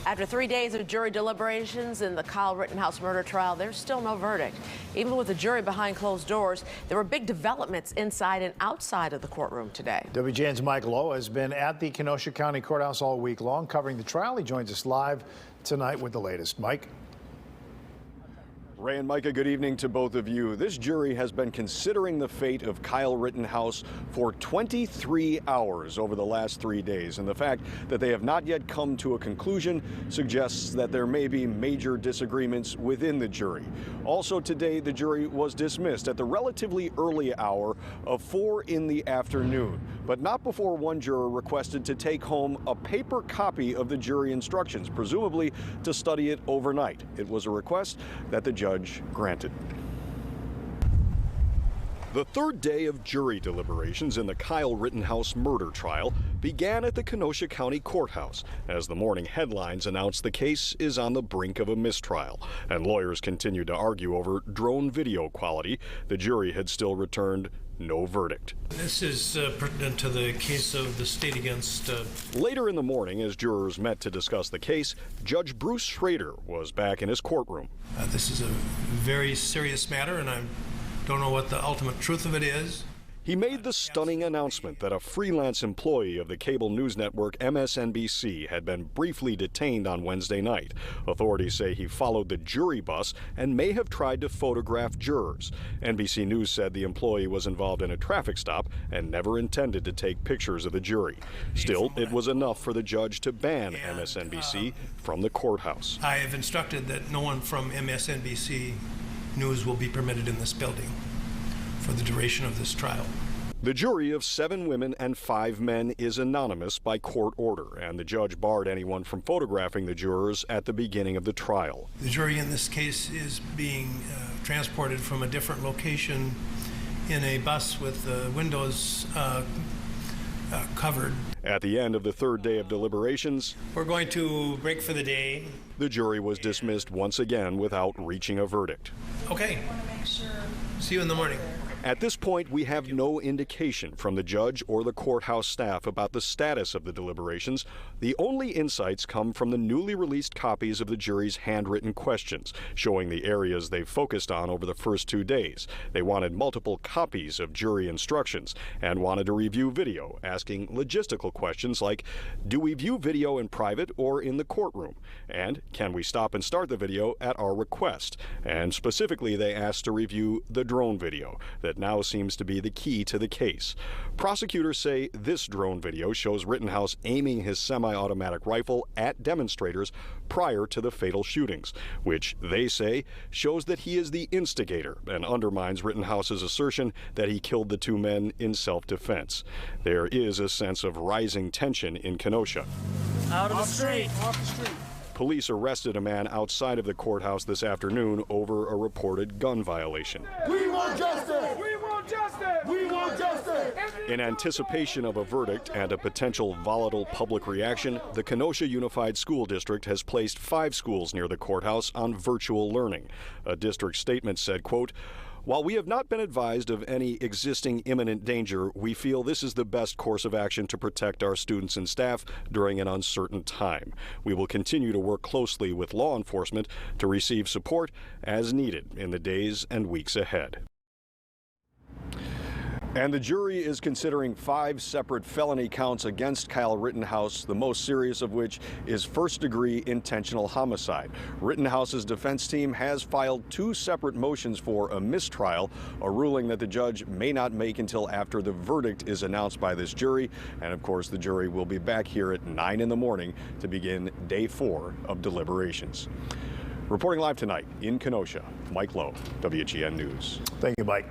After 3 days of jury deliberations in the Kyle Rittenhouse murder trial, there's still no verdict. Even with the jury behind closed doors, there were big developments inside and outside of the courtroom today. WGN's Mike Lowe has been at the Kenosha County Courthouse all week long covering the trial. He joins us live tonight with the latest. Mike. Ray and Micah, good evening to both of you. This jury has been considering the fate of Kyle Rittenhouse for 23 hours over the last 3 days, and the fact that they have not yet come to a conclusion suggests that there may be major disagreements within the jury. Also today, the jury was dismissed at the relatively early hour of 4 in the afternoon, but not before one juror requested to take home a paper copy of the jury instructions, presumably to study it overnight. It was a request that the judge granted. The third day of jury deliberations in the Kyle Rittenhouse murder trial began at the Kenosha County Courthouse as the morning headlines announced the case is on the brink of a mistrial, and lawyers continued to argue over drone video quality. The jury had still returned no verdict. This is pertinent to the case of the state against... Later in the morning, as jurors met to discuss the case, Judge Bruce Schrader was back in his courtroom. This is a very serious matter, and I don't know what the ultimate truth of it is. He made the stunning announcement that a freelance employee of the cable news network MSNBC had been briefly detained on Wednesday night. Authorities say he followed the jury bus and may have tried to photograph jurors. NBC News said the employee was involved in a traffic stop and never intended to take pictures of the jury. Still, it was enough for the judge to ban MSNBC from the courthouse. I have instructed that no one from MSNBC News will be permitted in this building for the duration of this trial. The jury of 7 women and 5 men is anonymous by court order, and the judge barred anyone from photographing the jurors at the beginning of the trial. The jury in this case is being transported from a different location in a bus with windows covered. At the end of the third day of deliberations, we're going to break for the day. The jury was dismissed once again without reaching a verdict. Okay. See you in the morning. At this point, we have no indication from the judge or the courthouse staff about the status of the deliberations. The only insights come from the newly released copies of the jury's handwritten questions, showing the areas they focused on over the first 2 days. They wanted multiple copies of jury instructions and wanted to review video, asking logistical questions like, do we view video in private or in the courtroom? And can we stop and start the video at our request? And specifically, they asked to review the drone video that now seems to be the key to the case. Prosecutors say this drone video shows Rittenhouse aiming his semi-automatic rifle at demonstrators prior to the fatal shootings, which they say shows that he is the instigator and undermines Rittenhouse's assertion that he killed the 2 men in self-defense. There is a sense of rising tension in Kenosha. Out of the street! Off the street! Police arrested a man outside of the courthouse this afternoon over a reported gun violation. We want justice! We want justice! We want justice! In anticipation of a verdict and a potential volatile public reaction, the Kenosha Unified School District has placed 5 schools near the courthouse on virtual learning. A district statement said, quote, while we have not been advised of any existing imminent danger, we feel this is the best course of action to protect our students and staff during an uncertain time. We will continue to work closely with law enforcement to receive support as needed in the days and weeks ahead. And the jury is considering 5 separate felony counts against Kyle Rittenhouse, the most serious of which is first-degree intentional homicide. Rittenhouse's defense team has filed 2 separate motions for a mistrial, a ruling that the judge may not make until after the verdict is announced by this jury. And of course, the jury will be back here at 9 in the morning to begin day 4 of deliberations. Reporting live tonight in Kenosha, Mike Lowe, WGN News. Thank you, Mike.